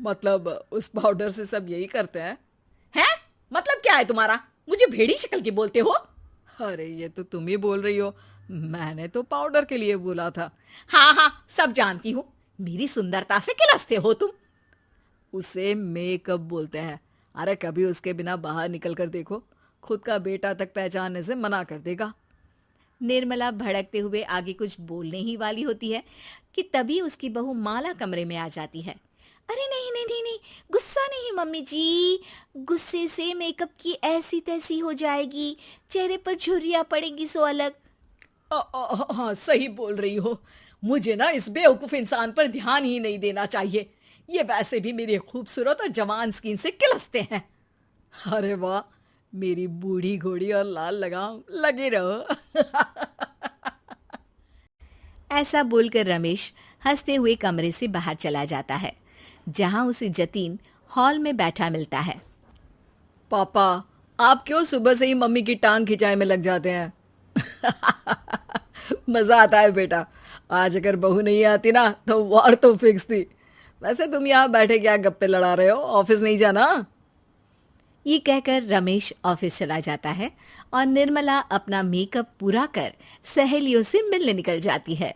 मतलब उस पाउडर से सब यही करते हैं? हैं? मतलब क्या है तुम्हारा? मुझे भेड़ी शक्ल की बोलते हो? अरे ये तो तुम ही बोल रही हो, मैंने तो पाउडर के लिए बोला था। हाँ हाँ, सब जानती हूँ। मेरी सुंदरता से किलसते हो तुम। उसे मेकअप बोलते हैं। अरे कभी उसके बिना बाहर निकल कर देखो, खुद का बेटा तक पहचानने से मना कर देगा। निर्मला भड़कते हुए आगे कुछ बोलने ही वाली होती है कि तभी उसकी बहू माला कमरे में आ जाती है। अरे नहीं नहीं नहीं नहीं, गुस्सा नहीं मम्मी जी। गुस्से से मेकअप की ऐसी तैसी हो जाएगी, चेहरे पर झुर्रियाँ पड़ेंगी सो अलग। हाँ सही बोल रही हो। मुझे ना इस बेवकूफ इंसान पर ध्यान ही नहीं देना चाहिए। ये वैसे भी मेरी खूबसूरत और जवान स्किन से किलसते हैं। अरे वाह, मेरी बूढ़ी घोड़ी और लाल लगाम, लगे रहो। ऐसा बोलकर रमेश हंसते हुए कमरे से बाहर चला जाता है, जहां उसे जतीन हॉल में बैठा मिलता है। पापा, आप क्यों सुबह से ही मम्मी की टांग खिंचाई में लग जाते हैं? मजा आता है बेटा। आज अगर बहू नहीं आती ना तो वार तो फिक्स थी। वैसे तुम यहाँ बैठे क्या गप्पे लड़ा रहे हो? ऑफिस नहीं जाना? ये कहकर रमेश ऑफिस चला जाता है और निर्मला अपना मेकअप पूरा कर सहेलियों से मिलने निकल जाती है।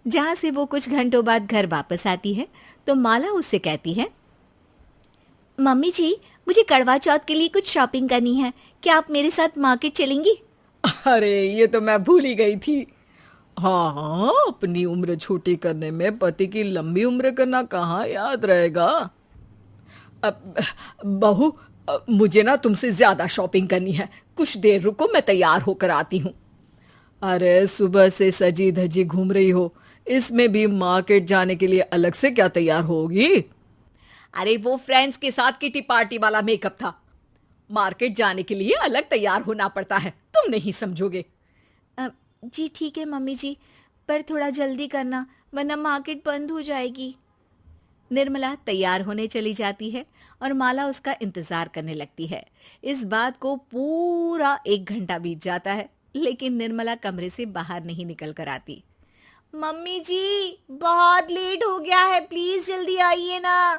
जहां से वो कुछ घंटों बाद घर वापस आती है तो माला उससे कहती है, मम्मी जी, मुझे करवा चौथ के लिए कुछ शॉपिंग करनी है, क्या आप मेरे साथ मार्केट चलेंगी? अरे ये तो मैं भूल ही गई थी। हाँ हाँ, अपनी उम्र छोटी करने में पति की लंबी उम्र करना कहाँ याद रहेगा। अब बहू, मुझे ना तुमसे ज्यादा शॉपिंग करनी है। कुछ देर रुको, मैं तैयार होकर आती हूँ। अरे सुबह से सजी धजी घूम रही हो, इसमें भी मार्केट जाने के लिए अलग से क्या तैयार होगी? अरे वो फ्रेंड्स के साथ किटी पार्टी वाला मेकअप था। मार्केट जाने के लिए अलग तैयार होना पड़ता है, तुम नहीं समझोगे। "अ, जी ठीक है मम्मी जी, पर थोड़ा जल्दी करना वरना मार्केट बंद हो जाएगी। निर्मला तैयार होने चली जाती है और माला उसका इंतजार करने लगती है। इस बात को पूरा 1 घंटा बीत जाता है, लेकिन निर्मला कमरे से बाहर नहीं निकल कर आती। मम्मी जी, बहुत लेट हो गया है, प्लीज जल्दी आइए ना।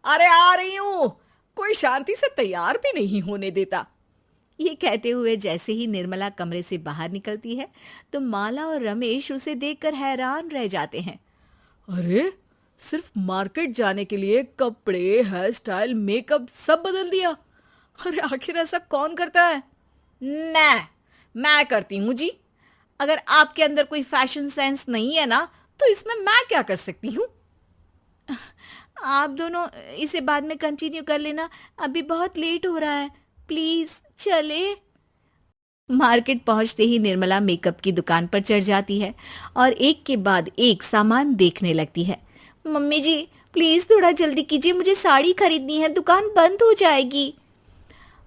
अरे आ रही हूं। कोई शांति से तैयार भी नहीं होने देता। ये कहते हुए जैसे ही निर्मला कमरे से बाहर निकलती है तो माला और रमेश उसे देखकर हैरान रह जाते हैं। अरे सिर्फ मार्केट जाने के लिए कपड़े, हेयर स्टाइल, मेकअप सब बदल दिया। अरे आखिर ऐसा कौन करता है? मैं करती हूँ जी। अगर आपके अंदर कोई फैशन सेंस नहीं है ना, तो इसमें मैं क्या कर सकती हूँ? आप दोनों इसे बाद में कंटिन्यू कर लेना, अभी बहुत लेट हो रहा है, प्लीज चले। मार्केट पहुंचते ही निर्मला मेकअप की दुकान पर चढ़ जाती है और एक के बाद एक सामान देखने लगती है। मम्मी जी, प्लीज थोड़ा जल्दी कीजिए, मुझे साड़ी खरीदनी है, दुकान बंद हो जाएगी।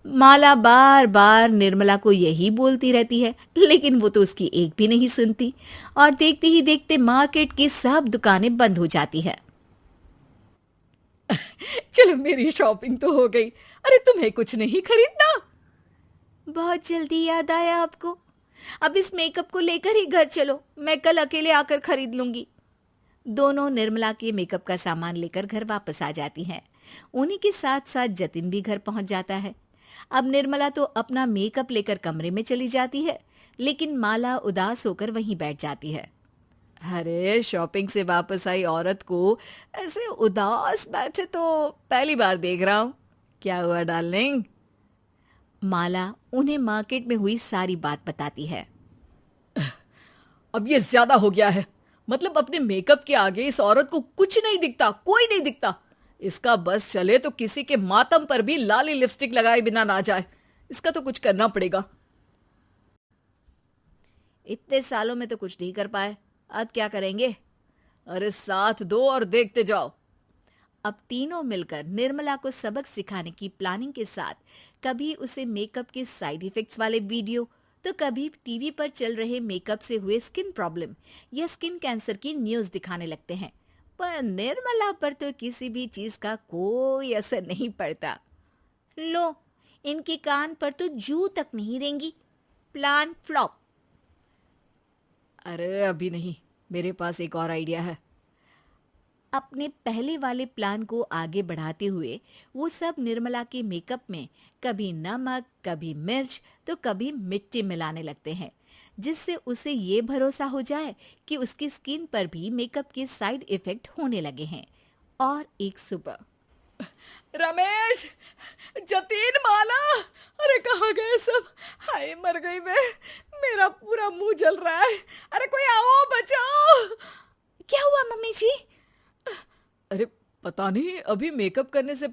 माला बार बार निर्मला को यही बोलती रहती है, लेकिन वो तो उसकी एक भी नहीं सुनती और देखते ही देखते मार्केट की सब दुकानें बंद हो जाती है। चलो मेरी शॉपिंग तो हो गई। अरे तुम्हें कुछ नहीं खरीदना? बहुत जल्दी याद आया आपको। अब इस मेकअप को लेकर ही घर चलो, मैं कल अकेले आकर खरीद लूंगी। दोनों निर्मला के मेकअप का सामान लेकर घर वापस आ जाती हैं। उन्हीं के साथ साथ जतिन भी घर पहुंच जाता है। अब निर्मला तो अपना मेकअप लेकर कमरे में चली जाती है, लेकिन माला उदास होकर वहीं बैठ जाती है। अरे शॉपिंग से वापस आई औरत को ऐसे उदास बैठे तो पहली बार देख रहा हूँ। क्या हुआ डार्लिंग? माला उन्हें मार्केट में हुई सारी बात बताती है। अब ये ज्यादा हो गया है। मतलब अपने मेकअप के आगे इस औरत को कुछ नहीं दिखता, कोई नहीं दिखता। इसका बस चले तो किसी के मातम पर भी लाली लिपस्टिक लगाए बिना ना जाए। इसका तो कुछ करना पड़ेगा। इतने सालों में तो कुछ नहीं कर पाए, अब क्या करेंगे? अरे साथ दो और देखते जाओ। अब तीनों मिलकर निर्मला को सबक सिखाने की प्लानिंग के साथ कभी उसे मेकअप के साइड इफेक्ट्स वाले वीडियो, तो कभी टीवी पर चल रहे मेकअप से हुए स्किन प्रॉब्लम या स्किन कैंसर की न्यूज दिखाने लगते हैं। पर निर्मला पर तो किसी भी चीज का कोई असर नहीं पड़ता। लो, इनके कान पर तो जू तक नहीं रेंगी। Plan flop. अरे अभी नहीं, मेरे पास एक और आइडिया है। अपने पहले वाले प्लान को आगे बढ़ाते हुए वो सब निर्मला के मेकअप में कभी नमक, कभी मिर्च तो कभी मिट्टी मिलाने लगते हैं, जिससे उसे ये भरोसा हो जाए कि उसकी स्किन पर भी मेकअप के साइड इफेक्ट होने लगे हैं। और एक सुबह रमेश, जतीन, माला, अरे कहाँ गए सब? हाय मर गई मैं, मेरा पूरा मुंह जल रहा है। अरे कोई आओ, बचाओ। क्या हुआ मम्मी जी? अरे पता नहीं, अभी मेकअप करने से